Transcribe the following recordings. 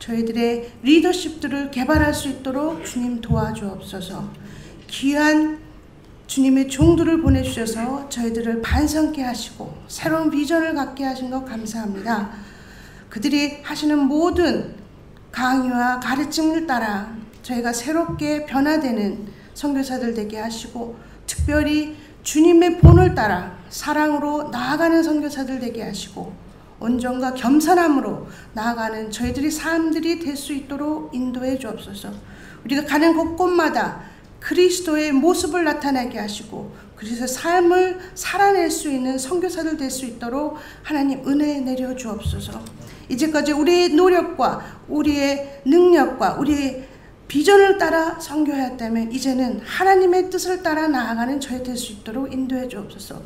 저희들의 리더십들을 개발할 수 있도록 주님 도와주옵소서. 귀한 주님의 종들을 보내주셔서 저희들을 반성케 하시고 새로운 비전을 갖게 하신 것 감사합니다. 그들이 하시는 모든 강의와 가르침을 따라 저희가 새롭게 변화되는 선교사들 되게 하시고, 특별히 주님의 본을 따라 사랑으로 나아가는 선교사들 되게 하시고, 온전과 겸손함으로 나아가는 저희들의 삶들이 될 수 있도록 인도해 주옵소서. 우리가 가는 곳곳마다 그리스도의 모습을 나타나게 하시고 그리스도의 삶을 살아낼 수 있는 선교사들 될 수 있도록 하나님 은혜 내려 주옵소서. 이제까지 우리의 노력과 우리의 능력과 우리의 비전을 따라 선교하였다면 이제는 하나님의 뜻을 따라 나아가는 저희 될 수 있도록 인도해 주옵소서.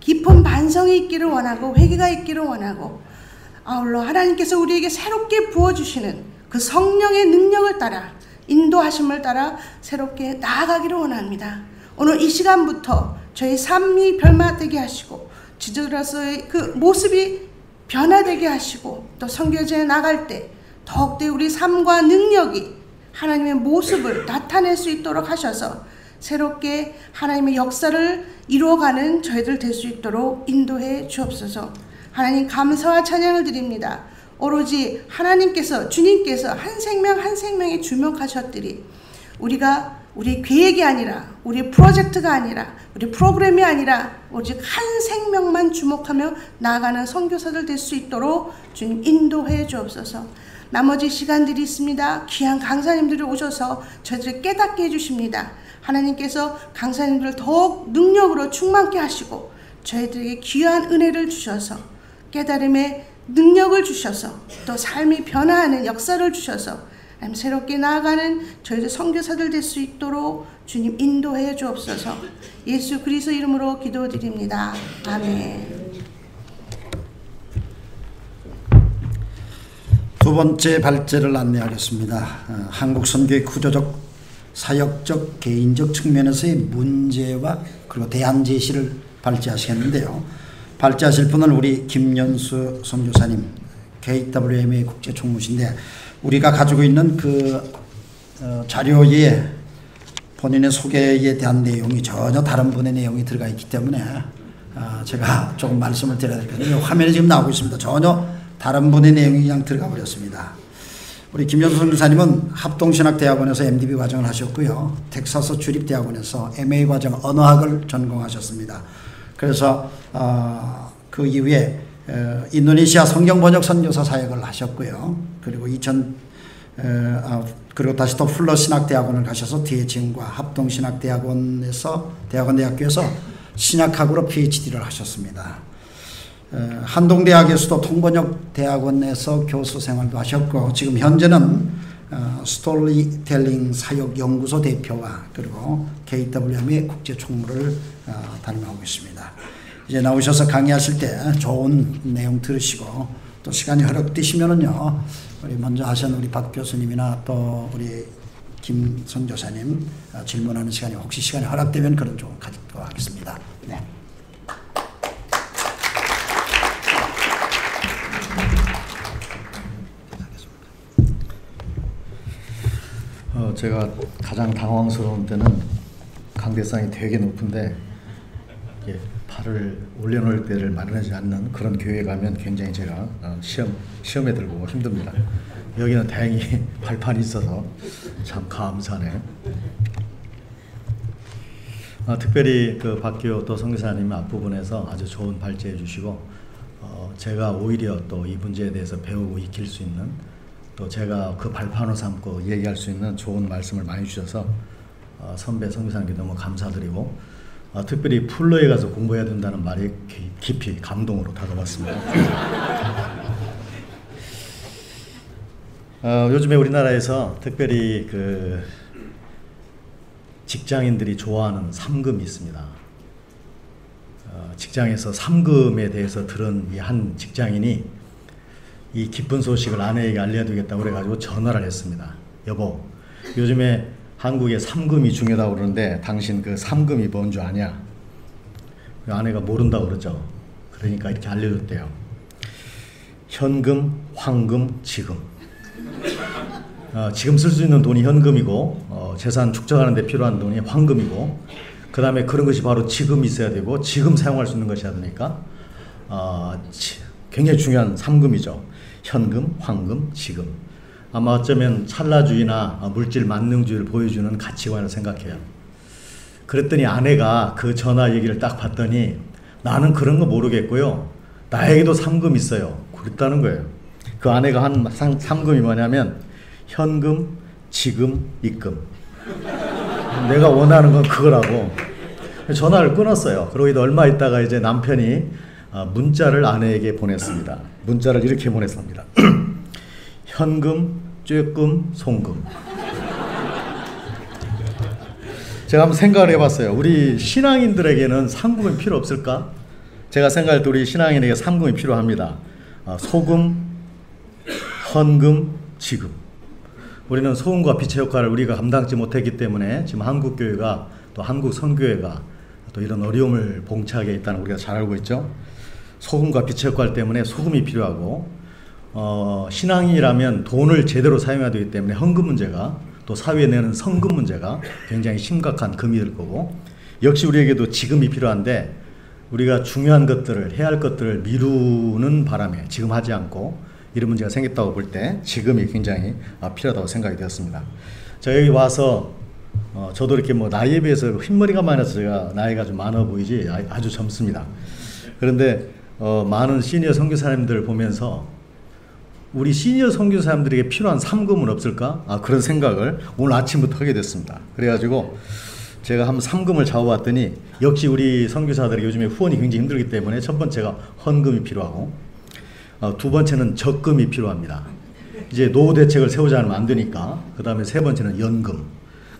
깊은 반성이 있기를 원하고 회개가 있기를 원하고, 아울러 하나님께서 우리에게 새롭게 부어주시는 그 성령의 능력을 따라 인도하심을 따라 새롭게 나아가기를 원합니다. 오늘 이 시간부터 저희 삶이 변화되게 하시고 지도자로서의 그 모습이 변화되게 하시고, 또 선교제에 나갈 때 더욱더 우리 삶과 능력이 하나님의 모습을 나타낼 수 있도록 하셔서 새롭게 하나님의 역사를 이루어가는 저희들 될 수 있도록 인도해 주옵소서. 하나님 감사와 찬양을 드립니다. 오로지 하나님께서, 주님께서 한 생명 한 생명에 주목하셨더니 우리가 우리 계획이 아니라, 우리 프로젝트가 아니라, 우리 프로그램이 아니라 오직 한 생명만 주목하며 나아가는 선교사들 될 수 있도록 주님 인도해 주옵소서. 나머지 시간들이 있습니다. 귀한 강사님들이 오셔서 저희들을 깨닫게 해주십니다. 하나님께서 강사님들을 더욱 능력으로 충만케 하시고 저희들에게 귀한 은혜를 주셔서 깨달음의 능력을 주셔서 또 삶이 변화하는 역사를 주셔서 새롭게 나아가는 저희들 선교사들 될 수 있도록 주님 인도해 주옵소서. 예수 그리스도 이름으로 기도드립니다. 아멘. 두 번째 발제를 안내하겠습니다. 한국 선교의 구조적, 사역적, 개인적 측면에서의 문제와 그리고 대안 제시를 발제하시겠는데요. 발제하실 분은 우리 김연수 선교사님, KWMA 국제총무신데, 우리가 가지고 있는 그 자료에 본인의 소개에 대한 내용이 전혀 다른 분의 내용이 들어가 있기 때문에 제가 조금 말씀을 드려야 될 것 같아요. 화면에 지금 나오고 있습니다. 전혀 다른 분의 내용이 그냥 들어가 버렸습니다. 우리 김연수 선교사님은 합동신학대학원에서 MDB 과정을 하셨고요. 텍사스 주립대학원에서 MA 과정 언어학을 전공하셨습니다. 그래서 그 이후에 인도네시아 성경번역 선교사 사역을 하셨고요. 그리고 그리고 다시 또 풀러 신학대학원을 가셔서 대진과 합동신학대학원에서 대학원대학교에서 신학학으로 PhD를 하셨습니다. 한동대학에서도 통번역대학원에서 교수 생활도 하셨고, 지금 현재는 스토리텔링 사역연구소 대표와 그리고 KWM의 국제총무를 담당하고 있습니다. 이제 나오셔서 강의하실 때 좋은 내용 들으시고, 또 시간이 허락되시면은요, 우리 먼저 하신 우리 박 교수님이나 또 우리 김 선교사님 질문하는 시간이 혹시 시간이 허락되면 그런 좀 가지도록 하겠습니다. 네. 제가 가장 당황스러운 때는 강대상이 되게 높은데 발을 올려놓을 때를 마련하지 않는 그런 교회에 가면 굉장히 제가 시험에 들고 힘듭니다. 여기는 다행히 발판이 있어서 참 감사하네요. 특별히 그 박교 또 선교사님 앞부분에서 아주 좋은 발제해 주시고, 제가 오히려 또 이 문제에 대해서 배우고 익힐 수 있는, 또 제가 그 발판을 삼고 얘기할 수 있는 좋은 말씀을 많이 주셔서 선배 선교사님께 너무 감사드리고, 특별히 풀러에 가서 공부해야 된다는 말이 깊이 감동으로 다가왔습니다. 요즘에 우리나라에서 특별히 그 직장인들이 좋아하는 삼금이 있습니다. 직장에서 삼금에 대해서 들은 이 한 직장인이 이 기쁜 소식을 아내에게 알려주겠다고 그래가지고 전화를 했습니다. 여보, 요즘에 한국에 삼금이 중요하다고 그러는데 당신 그 삼금이 뭔 줄 아냐? 그 아내가 모른다고 그러죠. 그러니까 이렇게 알려줬대요. 현금, 황금, 지금. 지금 쓸 수 있는 돈이 현금이고 재산 축적하는 데 필요한 돈이 황금이고 그 다음에 그런 것이 바로 지금 있어야 되고 지금 사용할 수 있는 것이어야 되니까 굉장히 중요한 3금이죠. 현금, 황금, 지금. 아마 어쩌면 찰나주의나 물질 만능주의를 보여주는 가치관을 생각해요. 그랬더니 아내가 그 전화 얘기를 딱 봤더니 나는 그런 거 모르겠고요. 나에게도 3금 있어요. 그랬다는 거예요. 그 아내가 한 3금이 뭐냐면 현금, 지금, 입금. 내가 원하는 건 그거라고. 전화를 끊었어요. 그러고 얼마 있다가 이제 남편이 문자를 아내에게 보냈습니다. 문자를 이렇게 보냈습니다. 현금, 쬐금, 송금. 제가 한번 생각을 해봤어요. 우리 신앙인들에게는 상금이 필요 없을까? 제가 생각할 때 우리 신앙인에게 상금이 필요합니다. 소금, 헌금, 지금. 우리는 소금과 빛의 역할을 우리가 감당하지 못했기 때문에 지금 한국교회가 또 한국선교회가 또 이런 어려움을 봉착하게 있다는 우리가 잘 알고 있죠. 소금과 빛의 역할 때문에 소금이 필요하고 신앙이라면 돈을 제대로 사용해야 되기 때문에 헌금 문제가 또 사회에 내는 성금 문제가 굉장히 심각한 금이 될 거고 역시 우리에게도 지금이 필요한데 우리가 중요한 것들을 해야 할 것들을 미루는 바람에 지금 하지 않고 이런 문제가 생겼다고 볼 때 지금이 굉장히 필요하다고 생각이 되었습니다. 자 여기 와서 저도 이렇게 뭐 나이에 비해서 흰머리가 많아서 제가 나이가 좀 많아 보이지 아주 젊습니다. 그런데 많은 시니어 선교사님들 보면서 우리 시니어 선교사님들에게 필요한 상금은 없을까? 그런 생각을 오늘 아침부터 하게 됐습니다. 그래가지고 제가 한번 상금을 잡아봤더니 역시 우리 선교사들이 요즘에 후원이 굉장히 힘들기 때문에 첫 번째가 헌금이 필요하고 두 번째는 적금이 필요합니다. 이제 노후 대책을 세우지 않으면 안 되니까 그 다음에 세 번째는 연금.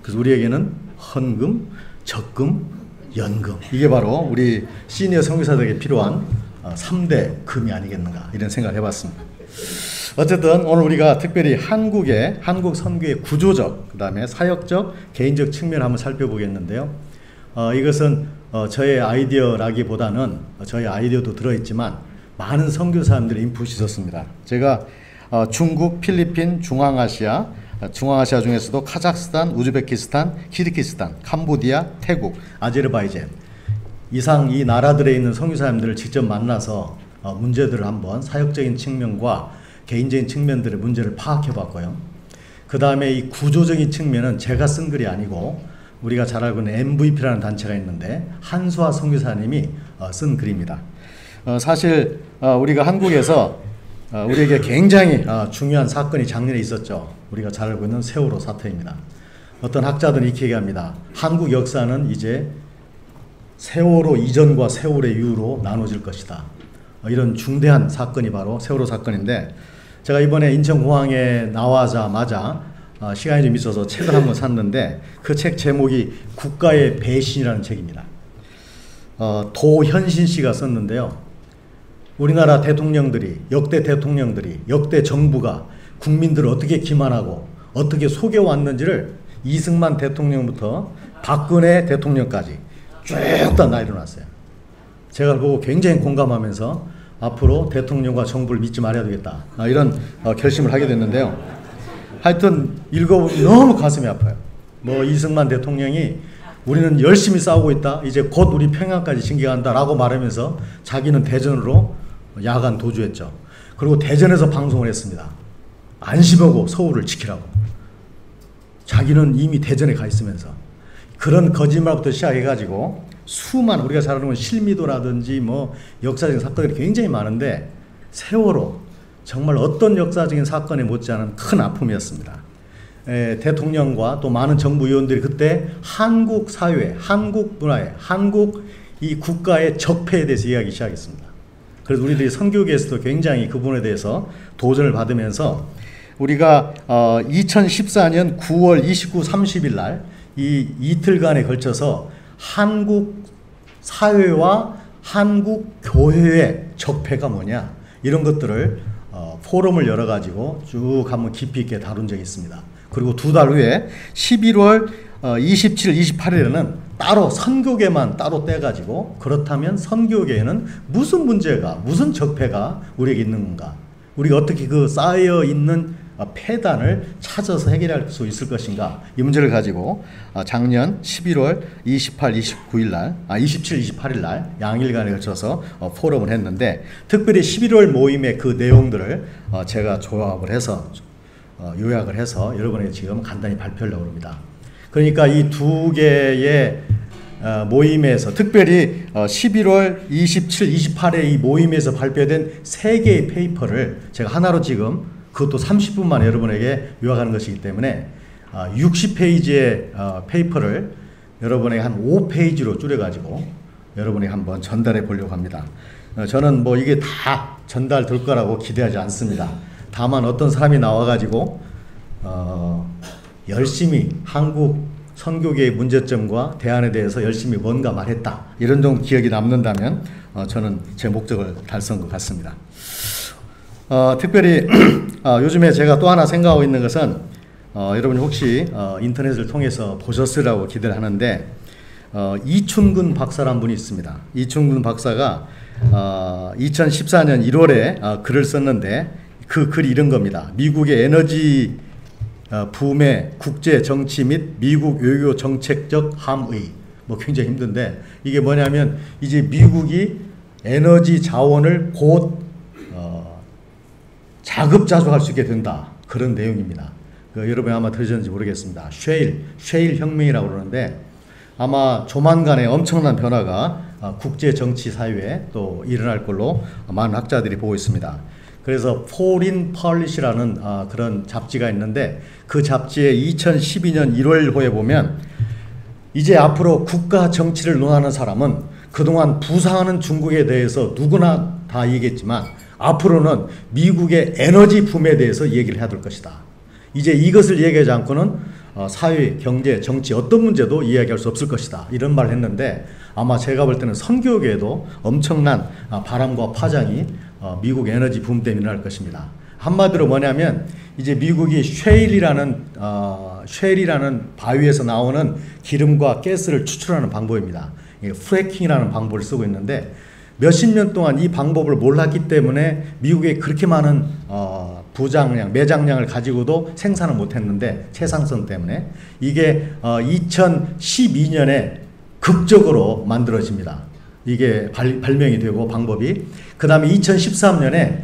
그래서 우리에게는 헌금, 적금, 연금 이게 바로 우리 시니어 선교사들에게 필요한 3대 금이 아니겠는가 이런 생각을 해봤습니다. 어쨌든 오늘 우리가 특별히 한국 선교의 구조적 그 다음에 사역적 개인적 측면을 한번 살펴보겠는데요. 이것은 저의 아이디어라기보다는 저희 아이디어도 들어있지만 많은 선교사님들의 인풋이 있었습니다. 제가 중국, 필리핀, 중앙아시아 중에서도 카자흐스탄, 우즈베키스탄, 키르기스탄, 캄보디아, 태국, 아제르바이잔 이상 이 나라들에 있는 선교사님들을 직접 만나서 문제들을 한번 사역적인 측면과 개인적인 측면들의 문제를 파악해 봤고요. 그 다음에 이 구조적인 측면은 제가 쓴 글이 아니고 우리가 잘 알고 있는 MVP라는 단체가 있는데 한수아 선교사님이 쓴 글입니다. 사실 우리가 한국에서 우리에게 굉장히 중요한 사건이 작년에 있었죠. 우리가 잘 알고 있는 세월호 사태입니다. 어떤 학자들은 이렇게 얘기합니다. 한국 역사는 이제 세월호 이전과 세월호 이후로 나눠질 것이다. 이런 중대한 사건이 바로 세월호 사건인데 제가 이번에 인천공항에 나와자마자 시간이 좀 있어서 책을 한권 샀는데 그 책 제목이 국가의 배신이라는 책입니다. 도현신 씨가 썼는데요. 우리나라 대통령들이 역대 정부가 국민들을 어떻게 기만하고 어떻게 속여왔는지를 이승만 대통령부터 박근혜 대통령까지 쭉 다 나열해놨어요. 제가 보고 굉장히 공감하면서 앞으로 대통령과 정부를 믿지 말아야 되겠다 이런 결심을 하게 됐는데요. 하여튼 읽어보면 너무 가슴이 아파요. 뭐 이승만 대통령이 우리는 열심히 싸우고 있다. 이제 곧 우리 평양까지 진격한다 라고 말하면서 자기는 대전으로 야간 도주했죠. 그리고 대전에서 방송을 했습니다. 안심하고 서울을 지키라고. 자기는 이미 대전에 가 있으면서 그런 거짓말부터 시작해가지고 수많은 우리가 잘 아는 실미도라든지 뭐 역사적인 사건들이 굉장히 많은데 세월호 정말 어떤 역사적인 사건에 못지않은 큰 아픔이었습니다. 대통령과 또 많은 정부 의원들이 그때 한국 사회, 한국 문화에, 한국 이 국가의 적폐에 대해서 이야기하기 시작했습니다. 그래서 우리들이 선교계에서도 굉장히 그 부분에 대해서 도전을 받으면서 우리가 2014년 9월 29, 30일 날 이 이틀간에 걸쳐서 한국 사회와 한국 교회의 적폐가 뭐냐 이런 것들을 포럼을 열어가지고 쭉 한번 깊이 있게 다룬 적이 있습니다. 그리고 두 달 후에 11월 27일, 28일에는 따로 선교계만 따로 떼가지고 그렇다면 선교계에는 무슨 문제가 무슨 적폐가 우리에게 있는 건가 우리가 어떻게 그 쌓여있는 폐단을 찾아서 해결할 수 있을 것인가, 이 문제를 가지고 작년 11월 28, 29일 날, 27, 28일 날 양일간에 걸쳐서 포럼을 했는데, 특별히 11월 모임의 그 내용들을 제가 조합을 해서 요약을 해서 여러분에게 지금 간단히 발표하려고 합니다. 그러니까 이 두 개의 모임에서, 특별히 11월 27, 28의 이 모임에서 발표된 3개의 페이퍼를 제가 하나로 지금, 그것도 30분 만에 여러분에게 요약하는 것이기 때문에 60페이지의 페이퍼를 여러분에게 한 5페이지로 줄여가지고 여러분에게 한번 전달해 보려고 합니다. 저는 뭐 이게 다 전달될 거라고 기대하지 않습니다. 다만 어떤 사람이 나와가지고 열심히 한국 선교계의 문제점과 대안에 대해서 열심히 뭔가 말했다, 이런 정도 기억이 남는다면 저는 제 목적을 달성한 것 같습니다. 특별히 요즘에 제가 또 하나 생각하고 있는 것은, 여러분이 혹시 인터넷을 통해서 보셨으라고 기대를 하는데, 이춘근 박사라는 분이 있습니다. 이춘근 박사가 2014년 1월에 글을 썼는데, 그 글이 이런 겁니다. 미국의 에너지 붐의 국제 정치 및 미국 외교 정책적 함의. 뭐 굉장히 힘든데, 이게 뭐냐면 이제 미국이 에너지 자원을 곧 자급자족할 수 있게 된다, 그런 내용입니다. 여러분이 아마 들으셨는지 모르겠습니다. 쉐일 혁명이라고 그러는데, 아마 조만간에 엄청난 변화가 국제 정치 사회에 또 일어날 걸로 많은 학자들이 보고 있습니다. 그래서 Foreign Policy라는 그런 잡지가 있는데, 그 잡지의 2012년 1월호에 보면, 이제 앞으로 국가 정치를 논하는 사람은 그동안 부상하는 중국에 대해서 누구나 다 얘기했지만, 앞으로는 미국의 에너지 붐에 대해서 얘기를 해야 될 것이다. 이제 이것을 얘기하지 않고는 사회, 경제, 정치 어떤 문제도 이야기할 수 없을 것이다, 이런 말을 했는데, 아마 제가 볼 때는 선교계에도 엄청난 바람과 파장이 미국 에너지 붐 때문에 일어날 것입니다. 한마디로 뭐냐면, 이제 미국이 쉐일이라는 바위에서 나오는 기름과 가스를 추출하는 방법입니다. 프래킹이라는 방법을 쓰고 있는데, 몇십 년 동안 이 방법을 몰랐기 때문에 미국에 그렇게 많은 부장량, 매장량을 가지고도 생산을 못했는데, 채상성 때문에 이게 2012년에 극적으로 만들어집니다. 이게 발명이 되고 방법이. 그 다음에 2013년에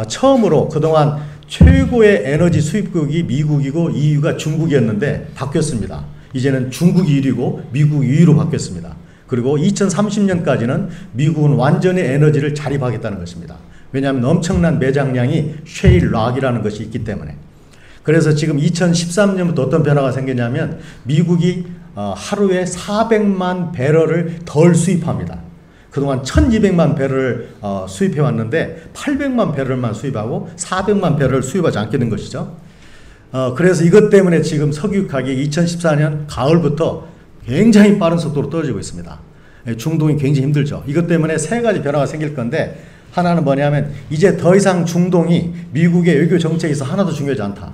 처음으로, 그동안 최고의 에너지 수입국이 미국이고 EU가 중국이었는데 바뀌었습니다. 이제는 중국이 1위고 미국이 2위로 바뀌었습니다. 그리고 2030년까지는 미국은 완전히 에너지를 자립하겠다는 것입니다. 왜냐하면 엄청난 매장량이 쉐일 락이라는 것이 있기 때문에. 그래서 지금 2013년부터 어떤 변화가 생겼냐면, 미국이 하루에 400만 배럴을 덜 수입합니다. 그동안 1200만 배럴을 수입해 왔는데 800만 배럴만 수입하고 400만 배럴을 수입하지 않게 된 것이죠. 그래서 이것 때문에 지금 석유 가격이 2014년 가을부터 굉장히 빠른 속도로 떨어지고 있습니다. 중동이 굉장히 힘들죠. 이것 때문에 3가지 변화가 생길 건데, 하나는 뭐냐면, 이제 더 이상 중동이 미국의 외교 정책에서 하나도 중요하지 않다.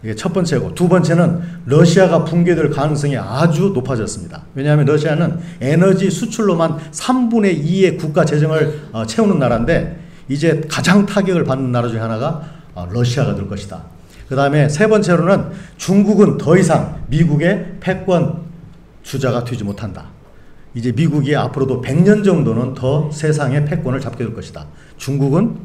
이게 첫 번째고, 두 번째는 러시아가 붕괴될 가능성이 아주 높아졌습니다. 왜냐하면 러시아는 에너지 수출로만 3분의 2의 국가 재정을 채우는 나라인데, 이제 가장 타격을 받는 나라 중에 하나가 러시아가 될 것이다. 그 다음에 세 번째로는, 중국은 더 이상 미국의 패권 주자가 되지 못한다. 이제 미국이 앞으로도 100년 정도는 더 세상의 패권을 잡게 될 것이다. 중국은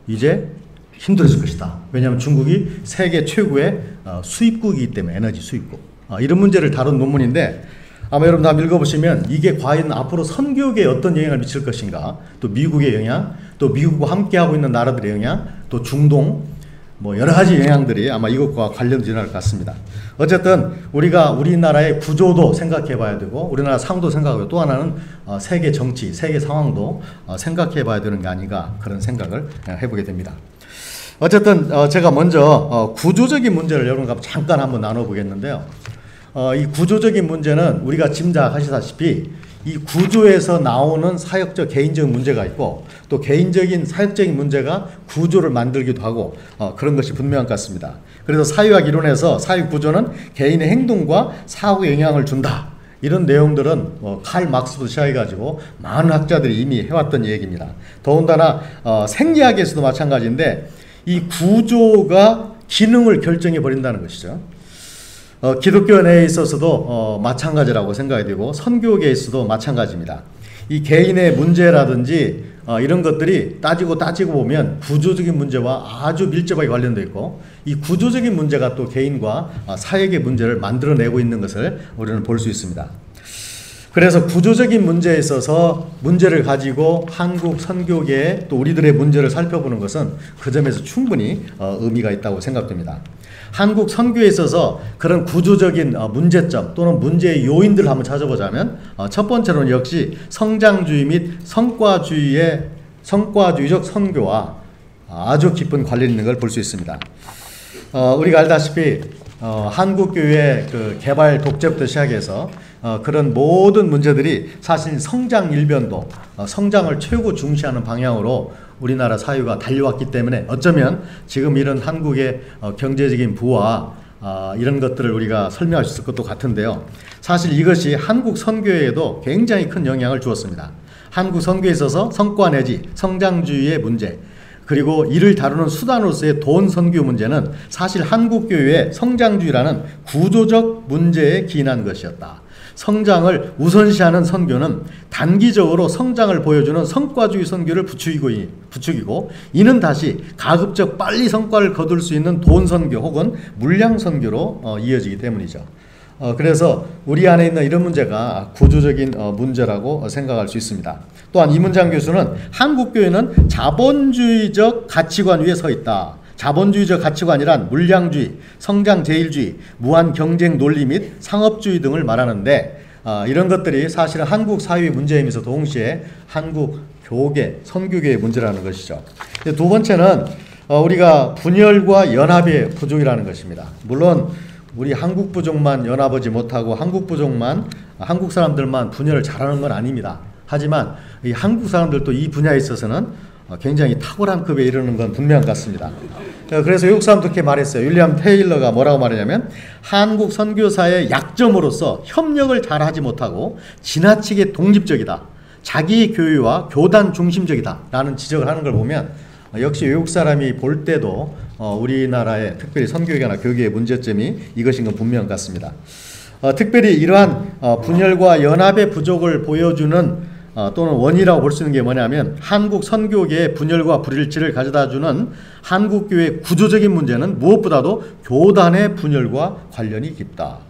이제 힘들어질 것이다. 왜냐하면 중국이 세계 최고의 수입국이기 때문에, 에너지 수입국. 이런 문제를 다룬 논문인데, 아마 여러분 다 읽어보시면 이게 과연 앞으로 선교계에 어떤 영향을 미칠 것인가, 또 미국의 영향, 또 미국과 함께하고 있는 나라들의 영향, 또 중동, 뭐 여러 가지 영향들이 아마 이것과 관련될 것 같습니다. 어쨌든 우리가 우리나라의 구조도 생각해 봐야 되고, 우리나라 상황도 생각하고, 또 하나는 세계 정치, 세계 상황도 생각해 봐야 되는 게 아닌가, 그런 생각을 해보게 됩니다. 어쨌든 제가 먼저 구조적인 문제를 여러분과 잠깐 한번 나눠보겠는데요. 이 구조적인 문제는 우리가 짐작하시다시피 이 구조에서 나오는 사역적 개인적 문제가 있고, 또 개인적인 사역적인 문제가 구조를 만들기도 하고, 그런 것이 분명한 것 같습니다. 그래서 사회학 이론에서 사회 구조는 개인의 행동과 사고에 영향을 준다, 이런 내용들은 칼 막스부터 시작해가지고 많은 학자들이 이미 해왔던 얘기입니다. 더군다나 생리학에서도 마찬가지인데, 이 구조가 기능을 결정해 버린다는 것이죠. 기독교 내에 있어서도 마찬가지라고 생각이 되고 선교계에 있어도 마찬가지입니다. 이 개인의 문제라든지 이런 것들이 따지고 보면 구조적인 문제와 아주 밀접하게 관련되어 있고, 이 구조적인 문제가 또 개인과 사회의 문제를 만들어내고 있는 것을 우리는 볼 수 있습니다. 그래서 구조적인 문제에 있어서 문제를 가지고 한국 선교계에 또 우리들의 문제를 살펴보는 것은 그 점에서 충분히 의미가 있다고 생각됩니다. 한국 선교에 있어서 그런 구조적인 문제점 또는 문제의 요인들을 한번 찾아보자면, 첫 번째로는 역시 성장주의 및 성과주의적 선교와 아주 깊은 관련이 있는 걸 볼 수 있습니다. 우리가 알다시피 한국교회 그 개발 독재부터 시작해서 그런 모든 문제들이 사실 성장 일변도, 성장을 최고 중시하는 방향으로 우리나라 사회가 달려왔기 때문에 어쩌면 지금 이런 한국의 경제적인 부와 이런 것들을 우리가 설명할 수 있을 것도 같은데요. 사실 이것이 한국 선교에도 굉장히 큰 영향을 주었습니다. 한국 선교에 있어서 성과 내지 성장주의의 문제, 그리고 이를 다루는 수단으로서의 돈 선교 문제는 사실 한국교회의 성장주의라는 구조적 문제에 기인한 것이었다. 성장을 우선시하는 선교는 단기적으로 성장을 보여주는 성과주의 선교를 부추기고, 이는 다시 가급적 빨리 성과를 거둘 수 있는 돈 선교 혹은 물량 선교로 이어지기 때문이죠. 그래서 우리 안에 있는 이런 문제가 구조적인 문제라고 생각할 수 있습니다. 또한 이문장 교수는 한국교회는 자본주의적 가치관 위에 서 있다. 자본주의적 가치관이란 물량주의, 성장제일주의, 무한경쟁 논리 및 상업주의 등을 말하는데, 이런 것들이 사실은 한국 사회의 문제이면서 동시에 한국 교계, 선교계의 문제라는 것이죠. 두 번째는 우리가 분열과 연합의 부족이라는 것입니다. 물론 우리 한국 부족만 연합하지 못하고 한국 사람들만 분열을 잘하는 건 아닙니다. 하지만 이 한국 사람들도 이 분야에 있어서는 굉장히 탁월한 급에 이르는 건 분명 같습니다. 그래서 외국 사람도 그렇게 말했어요. 윌리엄 테일러가 뭐라고 말하냐면, 한국 선교사의 약점으로서 협력을 잘하지 못하고 지나치게 독립적이다, 자기 교회와 교단 중심적이다 라는 지적을 하는 걸 보면 역시 외국 사람이 볼 때도 우리나라의 특별히 선교계나 교계의 문제점이 이것인 건 분명 같습니다. 특별히 이러한 분열과 연합의 부족을 보여주는 또는 원인이라고 볼 수 있는 게 뭐냐면, 한국 선교계의 분열과 불일치를 가져다주는 한국교회의 구조적인 문제는 무엇보다도 교단의 분열과 관련이 깊다.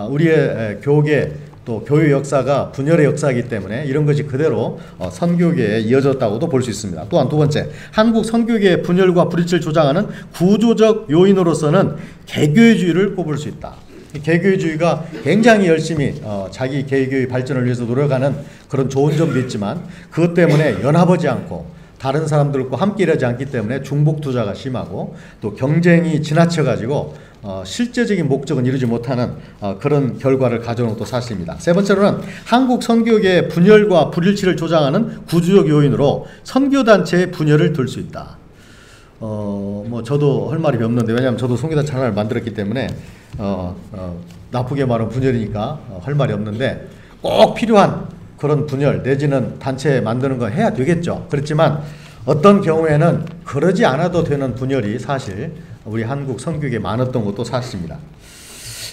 우리의 교계 또 교회 역사가 분열의 역사이기 때문에 이런 것이 그대로 선교계에 이어졌다고도 볼 수 있습니다. 또한 두 번째, 한국 선교계의 분열과 불일치를 조장하는 구조적 요인으로서는 개교회주의를 꼽을 수 있다. 개교회주의가 굉장히 열심히 자기 개교의 발전을 위해서 노력하는 그런 좋은 점도 있지만, 그것 때문에 연합하지 않고 다른 사람들과 함께 일하지 않기 때문에 중복 투자가 심하고 또 경쟁이 지나쳐가지고 실제적인 목적은 이루지 못하는 그런 결과를 가져오는 것도 사실입니다. 세 번째로는 한국 선교계의 분열과 불일치를 조장하는 구조적 요인으로 선교단체의 분열을 들 수 있다. 저도 할 말이 없는데, 왜냐하면 저도 선교단체 하나를 만들었기 때문에 나쁘게 말하면 분열이니까 할 말이 없는데, 꼭 필요한 그런 분열 내지는 단체 만드는 건 해야 되겠죠. 그렇지만 어떤 경우에는 그러지 않아도 되는 분열이 사실 우리 한국 선교계에 많았던 것도 사실입니다.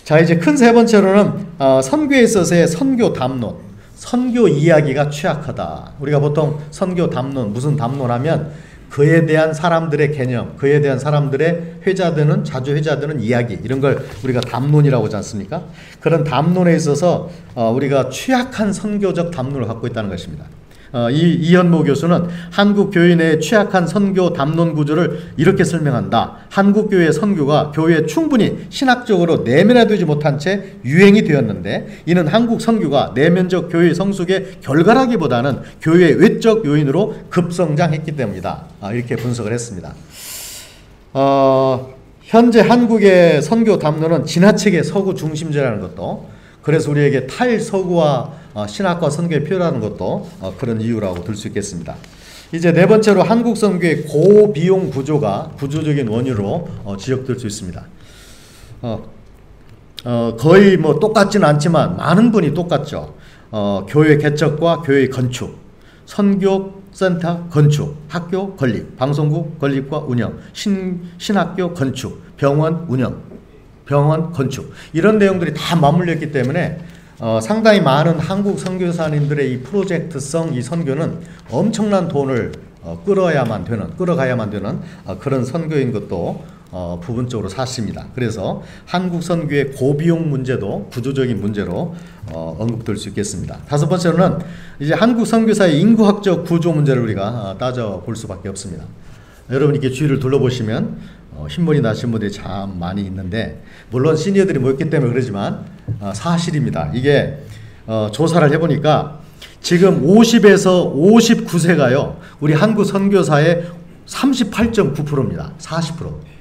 자, 이제 큰 세 번째로는 선교에 있어서의 선교 담론, 선교 이야기가 취약하다. 우리가 보통 선교 담론, 무슨 담론하면 그에 대한 사람들의 개념, 그에 대한 사람들의 자주 회자되는 이야기, 이런 걸 우리가 담론이라고 하지 않습니까? 그런 담론에 있어서 우리가 취약한 선교적 담론을 갖고 있다는 것입니다. 이현모 교수는 한국 교회 내의 취약한 선교 담론 구조를 이렇게 설명한다. 한국 교회의 선교가 교회에 충분히 신학적으로 내면화되지 못한 채 유행이 되었는데, 이는 한국 선교가 내면적 교회 성숙의 결과라기보다는 교회의 외적 요인으로 급성장했기 때문이다. 이렇게 분석을 했습니다. 현재 한국의 선교 담론은 지나치게 서구 중심제라는 것도, 그래서 우리에게 탈서구와 신학과 선교에 필요하는 것도 그런 이유라고 들 수 있겠습니다. 이제 네 번째로 한국 선교의 고비용 구조가 구조적인 원인으로 지적될 수 있습니다. 거의 똑같지는 않지만 많은 분이 똑같죠. 교회 개척과 교회 건축, 선교 센터 건축, 학교 건립, 방송국 건립과 운영, 신학교 건축, 병원 운영, 병원 건축 이런 내용들이 다 맞물려 있기 때문에 상당히 많은 한국 선교사님들의 이 프로젝트성 이 선교는 엄청난 돈을 끌어가야만 되는 그런 선교인 것도 부분적으로 사실입니다. 그래서 한국 선교의 고비용 문제도 구조적인 문제로 언급될 수 있겠습니다. 다섯 번째로는 이제 한국 선교사의 인구학적 구조 문제를 우리가 따져볼 수밖에 없습니다. 여러분 이렇게 주위를 둘러보시면 흰머리 나신 분들이 참 많이 있는데 물론 시니어들이 모였기 때문에 그러지만 사실입니다. 이게 조사를 해보니까 지금 50에서 59세가요 우리 한국 선교사의 38.9%입니다. 40%.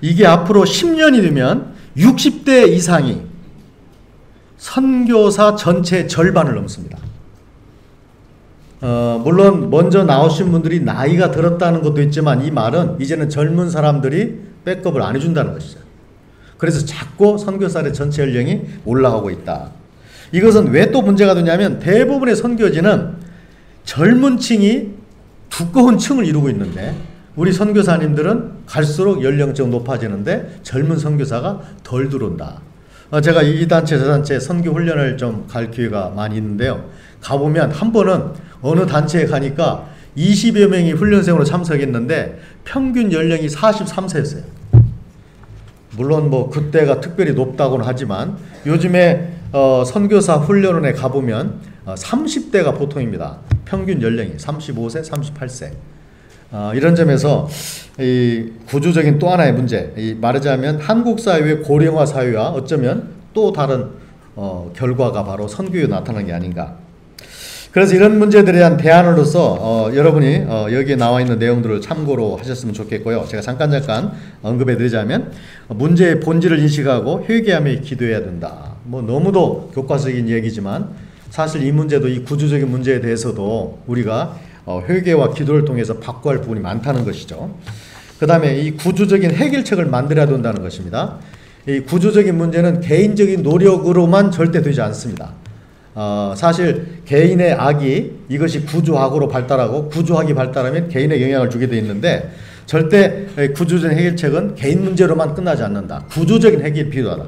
이게 앞으로 10년이 되면 60대 이상이 선교사 전체 절반을 넘습니다. 물론 먼저 나오신 분들이 나이가 들었다는 것도 있지만 이 말은 이제는 젊은 사람들이 백업을 안 해준다는 것이죠. 그래서 자꾸 선교사의 전체 연령이 올라가고 있다. 이것은 왜 또 문제가 되냐면 대부분의 선교지는 젊은 층이 두꺼운 층을 이루고 있는데 우리 선교사님들은 갈수록 연령층 높아지는데 젊은 선교사가 덜 들어온다. 제가 이 단체 저 단체 선교 훈련을 좀 갈 기회가 많이 있는데요. 가보면 한 번은 어느 단체에 가니까 20여 명이 훈련생으로 참석했는데 평균 연령이 43세였어요. 물론 뭐 그때가 특별히 높다고는 하지만 요즘에 선교사 훈련원에 가보면 30대가 보통입니다. 평균 연령이 35세, 38세. 이런 점에서 이 구조적인 또 하나의 문제, 말하자면 한국 사회의 고령화 사회와 어쩌면 또 다른 결과가 바로 선교에 나타난 게 아닌가. 그래서 이런 문제들에 대한 대안으로서 여러분이 여기에 나와 있는 내용들을 참고로 하셨으면 좋겠고요. 제가 잠깐 언급해 드리자면 문제의 본질을 인식하고 회개하며 기도해야 된다. 뭐 너무도 교과서적인 얘기지만 사실 이 문제도 이 구조적인 문제에 대해서도 우리가 회개와 기도를 통해서 바꿔야 할 부분이 많다는 것이죠. 그 다음에 이 구조적인 해결책을 만들어야 된다는 것입니다. 이 구조적인 문제는 개인적인 노력으로만 절대 되지 않습니다. 사실 개인의 악이 이것이 구조학으로 발달하고 구조학이 발달하면 개인의 영향을 주게 되어 있는데 절대 구조적인 해결책은 개인 문제로만 끝나지 않는다. 구조적인 해결이 필요하다.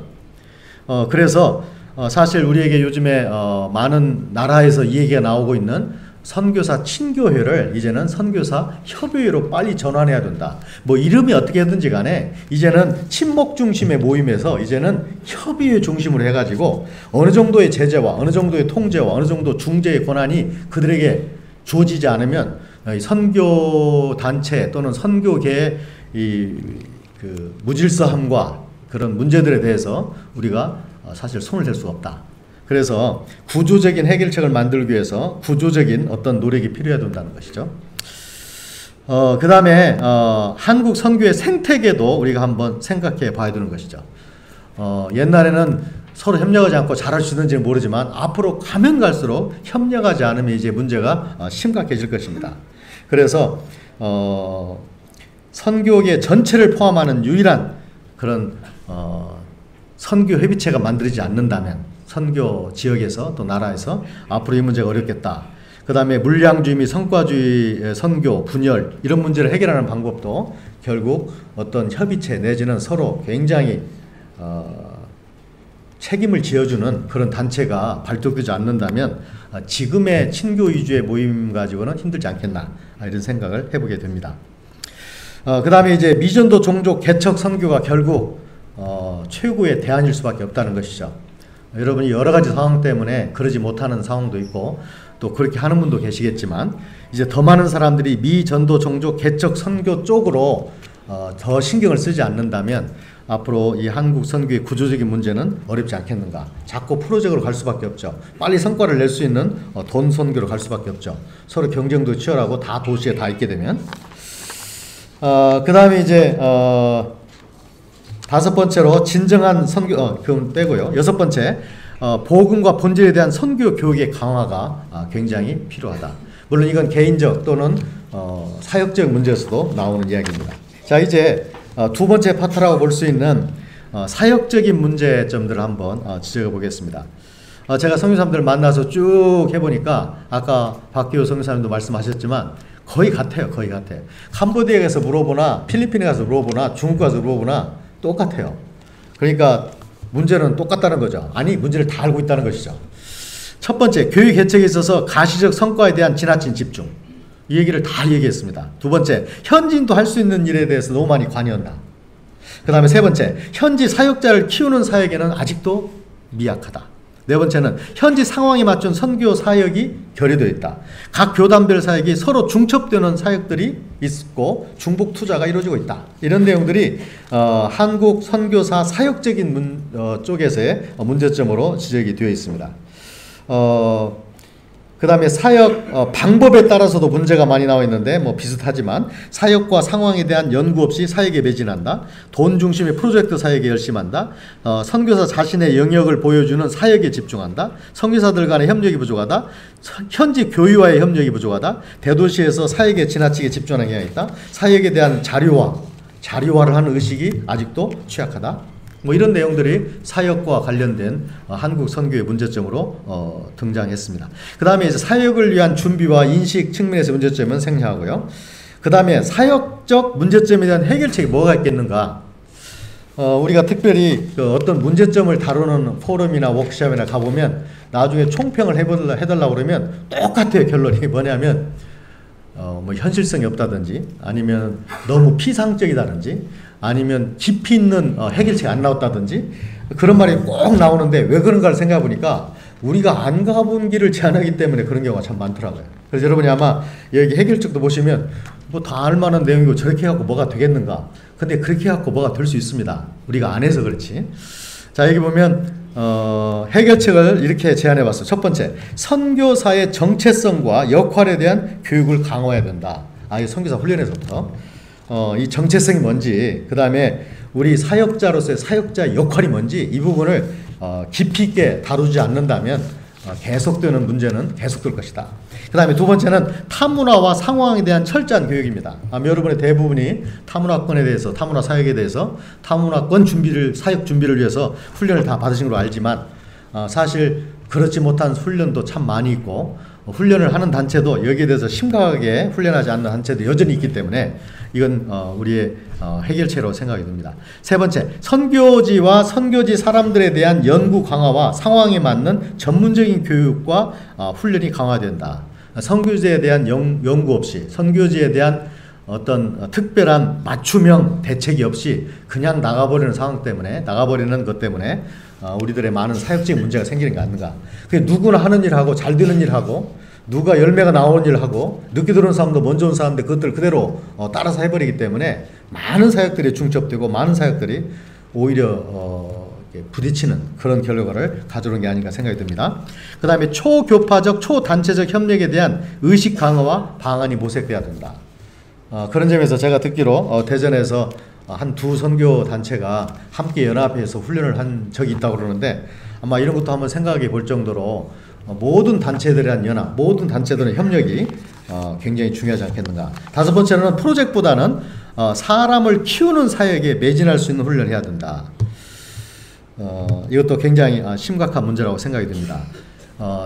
그래서 사실 우리에게 요즘에 많은 나라에서 이 얘기가 나오고 있는 선교사 친교회를 이제는 선교사 협의회로 빨리 전환해야 된다. 뭐 이름이 어떻게 하든지 간에 이제는 친목 중심의 모임에서 이제는 협의회 중심으로 해가지고 어느 정도의 제재와 어느 정도의 통제와 어느 정도 중재의 권한이 그들에게 주어지지 않으면 선교 단체 또는 선교계의 그 무질서함과 그런 문제들에 대해서 우리가 사실 손을 댈 수가 없다. 그래서 구조적인 해결책을 만들기 위해서 구조적인 어떤 노력이 필요해야 된다는 것이죠. 그 다음에 한국 선교의 생태계도 우리가 한번 생각해 봐야 되는 것이죠. 옛날에는 서로 협력하지 않고 잘할 수 있는지는 모르지만 앞으로 가면 갈수록 협력하지 않으면 이제 문제가 심각해질 것입니다. 그래서 선교계 전체를 포함하는 유일한 그런 선교 협의체가 만들어지지 않는다면 선교 지역에서 또 나라에서 앞으로 이 문제가 어렵겠다. 그 다음에 물량주의 및 성과주의 선교, 분열 이런 문제를 해결하는 방법도 결국 어떤 협의체 내지는 서로 굉장히 책임을 지어주는 그런 단체가 발족되지 않는다면 지금의 친교 위주의 모임 가지고는 힘들지 않겠나 이런 생각을 해보게 됩니다. 그 다음에 이제 미전도 종족 개척 선교가 결국 최고의 대안일 수밖에 없다는 것이죠. 여러분이 여러 가지 상황 때문에 그러지 못하는 상황도 있고 또 그렇게 하는 분도 계시겠지만 이제 더 많은 사람들이 미전도 종족 개척 선교 쪽으로 더 신경을 쓰지 않는다면 앞으로 이 한국 선교의 구조적인 문제는 어렵지 않겠는가. 자꾸 프로젝트로 갈 수밖에 없죠. 빨리 성과를 낼 수 있는 돈 선교로 갈 수밖에 없죠. 서로 경쟁도 치열하고 다 도시에 다 있게 되면 그 다음에 이제 다섯 번째로 진정한 선교, 그건 빼고요. 여섯 번째, 복음과 본질에 대한 선교 교육의 강화가 굉장히 필요하다. 물론 이건 개인적 또는 사역적 문제에서도 나오는 이야기입니다. 자, 이제 두 번째 파트라고 볼 수 있는 사역적인 문제점들을 한번 지적해 보겠습니다. 제가 선교사님들 만나서 쭉 해보니까 아까 박기호 선교사님도 말씀하셨지만 거의 같아요. 거의 같아요. 캄보디아에 가서 물어보나 필리핀에 가서 물어보나 중국 가서 물어보나 똑같아요. 그러니까 문제는 똑같다는 거죠. 아니, 문제를 다 알고 있다는 것이죠. 첫 번째, 교육 개척에 있어서 가시적 성과에 대한 지나친 집중. 이 얘기를 다 얘기했습니다. 두 번째, 현지인도 할 수 있는 일에 대해서 너무 많이 관여한다. 그 다음에 세 번째, 현지 사역자를 키우는 사역에는 아직도 미약하다. 네 번째는 현지 상황에 맞춘 선교 사역이 결여되어 있다. 각 교단별 사역이 서로 중첩되는 사역들이 있고 중복 투자가 이루어지고 있다. 이런 내용들이 한국 선교사 사역적인 쪽에서의 문제점으로 지적이 되어 있습니다. 그 다음에 사역 방법에 따라서도 문제가 많이 나와 있는데 뭐 비슷하지만 사역과 상황에 대한 연구 없이 사역에 매진한다. 돈 중심의 프로젝트 사역에 열심한다. 선교사 자신의 영역을 보여주는 사역에 집중한다. 선교사들 간의 협력이 부족하다. 현지 교회와의 협력이 부족하다. 대도시에서 사역에 지나치게 집중하는 경향이 있다. 사역에 대한 자료화를 하는 의식이 아직도 취약하다. 뭐 이런 내용들이 사역과 관련된 한국 선교의 문제점으로 등장했습니다. 그 다음에 이제 사역을 위한 준비와 인식 측면에서 문제점은 생략하고요. 그 다음에 사역적 문제점에 대한 해결책이 뭐가 있겠는가? 우리가 특별히 어떤 문제점을 다루는 포럼이나 워크숍이나 가보면 나중에 총평을 해달라고 그러면 똑같아요. 결론이 뭐냐면 뭐 현실성이 없다든지 아니면 너무 피상적이다든지 아니면 깊이 있는 해결책이 안 나왔다든지 그런 말이 꼭 나오는데 왜 그런가를 생각해 보니까 우리가 안 가본 길을 제안하기 때문에 그런 경우가 참 많더라고요. 그래서 여러분이 아마 여기 해결책도 보시면 뭐 다 알만한 내용이고 저렇게 해갖고 뭐가 되겠는가. 근데 그렇게 해갖고 뭐가 될 수 있습니다. 우리가 안 해서 그렇지. 자, 여기 보면 해결책을 이렇게 제안해 봤어요. 첫 번째, 선교사의 정체성과 역할에 대한 교육을 강화해야 된다. 이 선교사 훈련에서부터 이 정체성이 뭔지, 그 다음에 우리 사역자로서의 사역자의 역할이 뭔지 이 부분을 깊이 있게 다루지 않는다면 계속되는 문제는 계속될 것이다. 그 다음에 두 번째는 타문화와 상황에 대한 철저한 교육입니다. 여러분의 대부분이 타문화권에 대해서, 타문화 사역에 대해서 타문화권 준비를, 사역 준비를 위해서 훈련을 다 받으신 걸로 알지만 사실 그렇지 못한 훈련도 참 많이 있고 훈련을 하는 단체도 여기에 대해서 심각하게 훈련하지 않는 단체도 여전히 있기 때문에 이건 우리의 해결책으로 생각이 듭니다. 세 번째, 선교지와 선교지 사람들에 대한 연구 강화와 상황에 맞는 전문적인 교육과 훈련이 강화된다. 선교지에 대한 연구 없이, 선교지에 대한 어떤 특별한 맞춤형 대책이 없이 그냥 나가버리는 상황 때문에, 나가버리는 것 때문에 우리들의 많은 사역적인 문제가 생기는 게 아닌가. 그게 누구나 하는 일하고 잘 되는 일하고 누가 열매가 나오는 일하고 늦게 들어온 사람도 먼저 온 사람인데 그것들 그대로 따라서 해버리기 때문에 많은 사역들이 중첩되고 많은 사역들이 오히려 부딪히는 그런 결과를 가져오는 게 아닌가 생각이 듭니다. 그 다음에 초교파적, 초단체적 협력에 대한 의식 강화와 방안이 모색돼야 된다. 그런 점에서 제가 듣기로 대전에서 한 두 선교 단체가 함께 연합해서 훈련을 한 적이 있다고 그러는데 아마 이런 것도 한번 생각해 볼 정도로 모든 단체들에 대한 연합, 모든 단체들의 협력이 굉장히 중요하지 않겠는가. 다섯 번째는 프로젝트보다는 사람을 키우는 사역에 매진할 수 있는 훈련을 해야 된다. 이것도 굉장히 심각한 문제라고 생각이 듭니다.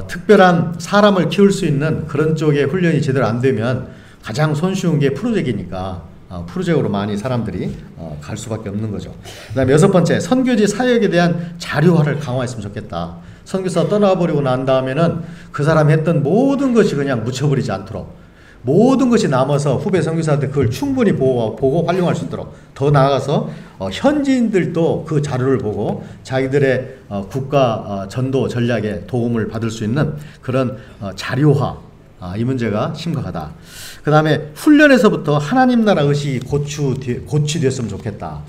특별한 사람을 키울 수 있는 그런 쪽의 훈련이 제대로 안 되면 가장 손쉬운 게 프로젝트이니까 프로젝트로 많이 사람들이 갈 수밖에 없는 거죠. 그 다음에 여섯 번째, 선교지 사역에 대한 자료화를 강화했으면 좋겠다. 선교사 떠나버리고 난 다음에는 그 사람이 했던 모든 것이 그냥 묻혀버리지 않도록 모든 것이 남아서 후배 선교사한테 그걸 충분히 보고 활용할 수 있도록, 더 나아가서 현지인들도 그 자료를 보고 자기들의 국가 전도 전략에 도움을 받을 수 있는 그런 자료화, 이 문제가 심각하다. 그 다음에 훈련에서부터 하나님 나라 의식이 고취됐으면 좋겠다.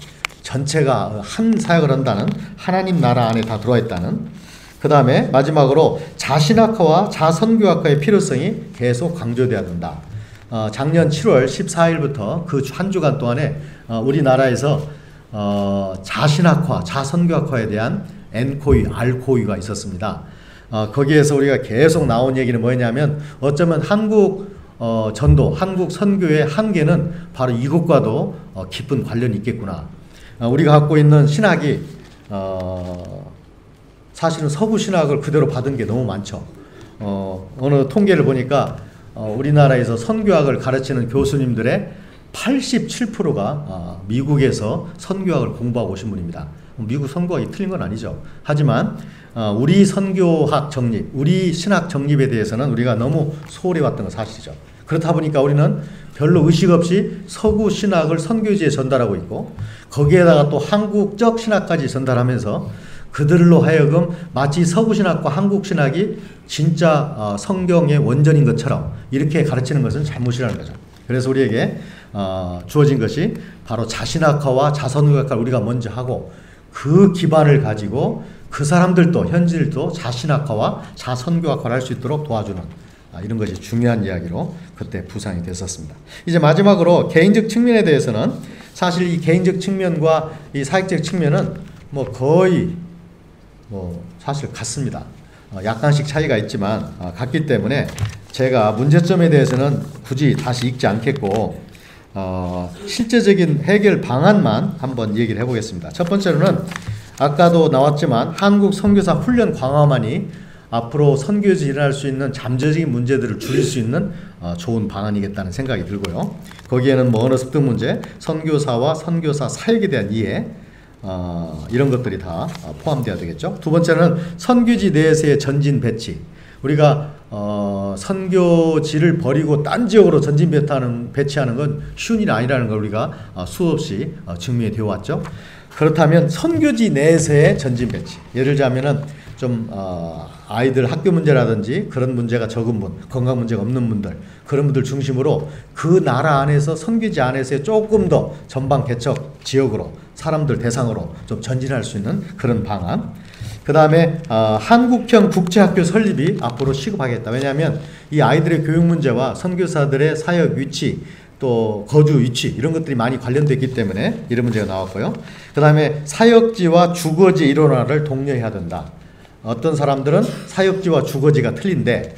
전체가 한 사역을 한다는 하나님 나라 안에 다 들어와 있다는. 그 다음에 마지막으로 자신학화와 자선교학화의 필요성이 계속 강조돼야 된다. 작년 7월 14일부터 그 한 주간 동안에 우리나라에서 자신학화, 자선교학화에 대한 N코이, R코이가 있었습니다. 거기에서 우리가 계속 나온 얘기는 뭐냐면 어쩌면 한국 전도, 한국 선교의 한계는 바로 이것과도 깊은 관련이 있겠구나. 우리가 갖고 있는 신학이 사실은 서구 신학을 그대로 받은 게 너무 많죠. 어느 통계를 보니까 우리나라에서 선교학을 가르치는 교수님들의 87%가 미국에서 선교학을 공부하고 오신 분입니다. 미국 선교학이 틀린 건 아니죠. 하지만 우리 선교학 정립, 우리 신학 정립에 대해서는 우리가 너무 소홀히 왔던 건 사실이죠. 그렇다 보니까 우리는 별로 의식 없이 서구 신학을 선교지에 전달하고 있고 거기에다가 또 한국적 신학까지 전달하면서 그들로 하여금 마치 서구 신학과 한국 신학이 진짜 성경의 원전인 것처럼 이렇게 가르치는 것은 잘못이라는 거죠. 그래서 우리에게 주어진 것이 바로 자신학화와 자선교학화를 우리가 먼저 하고 그 기반을 가지고 그 사람들도 현지들도 자신학화와 자선교학화를 할 수 있도록 도와주는 이런 것이 중요한 이야기로 그때 부상이 됐었습니다. 이제 마지막으로 개인적 측면에 대해서는 사실 이 개인적 측면과 이 사역적 측면은 거의 사실 같습니다. 약간씩 차이가 있지만 같기 때문에 제가 문제점에 대해서는 굳이 다시 읽지 않겠고 실제적인 해결 방안만 한번 얘기를 해보겠습니다. 첫 번째로는 아까도 나왔지만 한국 선교사 훈련 강화만이 앞으로 선교에서 일어날 수 있는 잠재적인 문제들을 줄일 수 있는 좋은 방안이겠다는 생각이 들고요. 거기에는 언어 습득 문제, 선교사와 선교사 사역에 대한 이해 이런 것들이 다 포함되어야 되겠죠. 두 번째는 선교지 내에서의 전진 배치. 우리가 선교지를 버리고 딴 지역으로 전진 배치하는 건 쉬운 일이 아니라는 걸 우리가 수없이 증명이 되어 왔죠. 그렇다면 선교지 내에서의 전진 배치. 예를 들자면은 좀 아이들 학교 문제라든지 그런 문제가 적은 분, 건강 문제가 없는 분들, 그런 분들 중심으로 그 나라 안에서 선교지 안에서의 조금 더 전방 개척 지역으로 사람들 대상으로 좀 전진할 수 있는 그런 방안. 그 다음에 한국형 국제학교 설립이 앞으로 시급하겠다. 왜냐하면 이 아이들의 교육 문제와 선교사들의 사역 위치 또 거주 위치 이런 것들이 많이 관련되어 있기 때문에 이런 문제가 나왔고요. 그 다음에 사역지와 주거지 일원화를 독려해야 된다. 어떤 사람들은 사역지와 주거지가 틀린데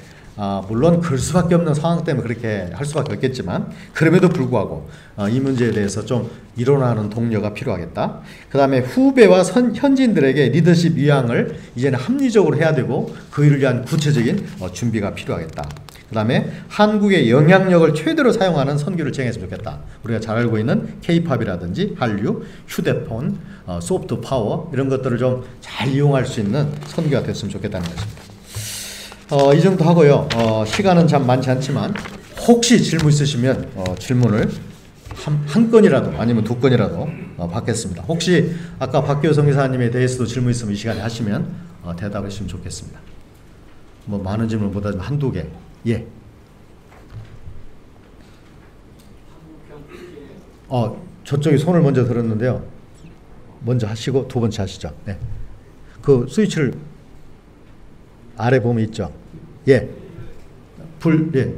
물론 그럴 수밖에 없는 상황 때문에 그렇게 할 수밖에 없겠지만 그럼에도 불구하고 이 문제에 대해서 좀 일어나는 독려가 필요하겠다. 그 다음에 후배와 현지인들에게 리더십 위양을 이제는 합리적으로 해야 되고 그 일을 위한 구체적인 준비가 필요하겠다. 그 다음에 한국의 영향력을 최대로 사용하는 선교를 진행했으면 좋겠다. 우리가 잘 알고 있는 K-팝이라든지 한류, 휴대폰, 소프트 파워 이런 것들을 좀 잘 이용할 수 있는 선교가 됐으면 좋겠다는 것입니다. 이 정도 하고요. 시간은 참 많지 않지만 혹시 질문 있으시면 질문을 한 건이라도 아니면 두 건이라도 받겠습니다. 혹시 아까 박기호 선교사님에 대해서도 질문 있으면 이 시간에 하시면 대답해 주시면 좋겠습니다. 많은 질문보다 한두 개. 예. 저쪽에 손을 먼저 들었는데요. 먼저 하시고 두 번째 하시죠. 네. 그 스위치를 아래 보면 있죠. 예. 예.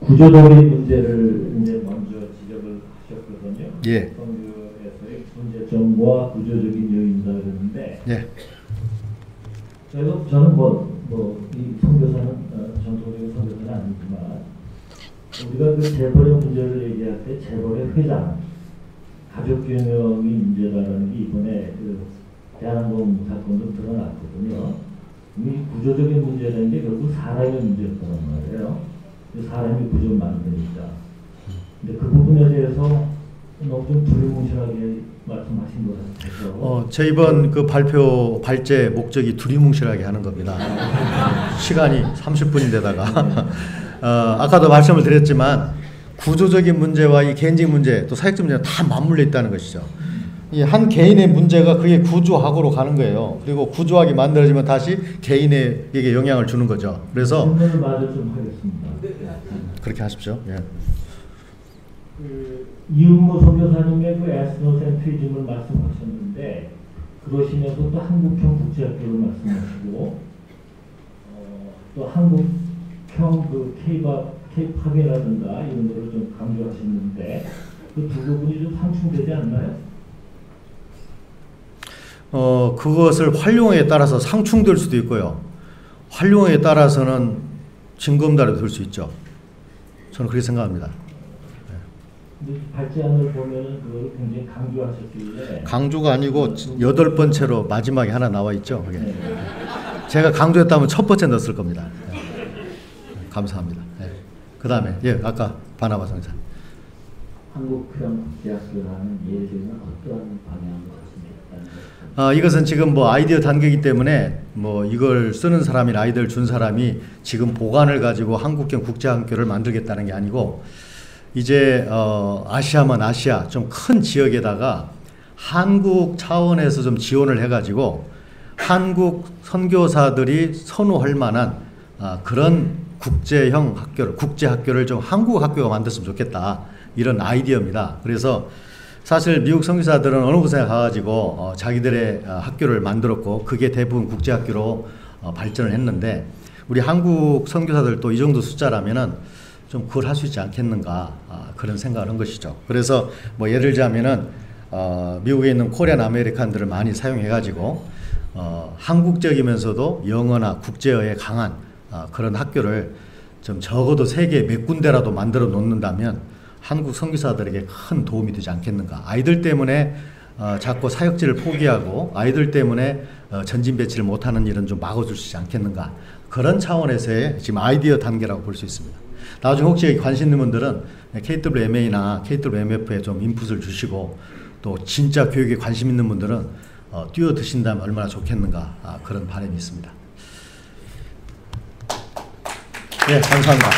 구조적인 문제를 이제 먼저 지적을 하셨거든요. 예. 선교에서의 문제점과 구조적인 요인이다 그랬는데, 예. 저는 이 선교사는 전통적인 선교사는 아니지만 우리가 그 재벌의 문제를 얘기할 때 재벌의 회장, 가족 경영이 문제라는 게 이번에 그 대한항공 사건도 드러났거든요. 이 구조적인 문제라는 게 결국 사람의 문제였단 말이에요. 사람이 구조를 만드니까. 근데 그 부분에 대해서 너무 좀 두리뭉실하게 말씀하신 것 같아서. 제 이번 그 발제 목적이 두리뭉실하게 하는 겁니다. 시간이 30분인데다가 아까도 말씀을 드렸지만 구조적인 문제와 이 개인적 문제 또 사역적 문제가 다 맞물려 있다는 것이죠. 이 한 개인의 문제가 그게 구조학으로 가는 거예요. 그리고 구조학이 만들어지면 다시 개인에게 영향을 주는 거죠. 그래서 질문을 마저 좀 하겠습니다. 그렇게 하십시오. 예. 이은모 선교사님의 그 에스노센트리즘을 말씀하셨는데 그러시면서 또 한국형 국제학교를 말씀하시고 또 한국형 그 K-팝이라든가 이런 거를 좀 강조하셨는데 그 두 부분이 좀 상충되지 않나요? 그것을 활용에 따라서 상충될 수도 있고요. 활용에 따라서는 징검다리도 될 수 있죠. 저는 그렇게 생각합니다. 근데 발제안을 보면은 그거를 굉장히 강조하셨길래 강조가 아니고 8번째로 마지막에 하나 나와 있죠. 그게. 네. 제가 강조했다면 첫 번째 넣었을 겁니다. 네. 감사합니다. 네. 그 다음에 아까 바나바 성사. 한국형국제학교라는 예를 들면 어떠한 방향으로 갔으면 좋겠다는 이것은 지금 뭐 아이디어 단계이기 때문에 뭐 이걸 쓰는 사람이나 아이디어를 준 사람이 지금 보관을 가지고 한국형 국제학교를 만들겠다는 게 아니고 이제 아시아만 아시아 좀 큰 지역에다가 한국 차원에서 좀 지원을 해가지고 한국 선교사들이 선호할 만한 그런 국제형 학교를 국제학교를 좀 한국 학교가 만들었으면 좋겠다 이런 아이디어입니다. 그래서 사실 미국 선교사들은 어느 곳에 가가지고 자기들의 학교를 만들었고 그게 대부분 국제학교로 발전을 했는데 우리 한국 선교사들도 이 정도 숫자라면은 좀 그걸 할 수 있지 않겠는가 그런 생각을 한 것이죠. 그래서 뭐 예를 들자면은 미국에 있는 코리안 아메리칸들을 많이 사용해가지고 한국적이면서도 영어나 국제어에 강한 그런 학교를 좀 적어도 세계 몇 군데라도 만들어 놓는다면 한국 선교사들에게 큰 도움이 되지 않겠는가. 아이들 때문에 자꾸 사역지를 포기하고 아이들 때문에 전진 배치를 못하는 일은 좀 막아줄 수 있지 않겠는가. 그런 차원에서의 지금 아이디어 단계라고 볼 수 있습니다. 나중에 혹시 관심 있는 분들은 KWMA나 KWMF에 좀 인풋을 주시고 또 진짜 교육에 관심 있는 분들은 뛰어드신다면 얼마나 좋겠는가 그런 바람이 있습니다. 네, 감사합니다.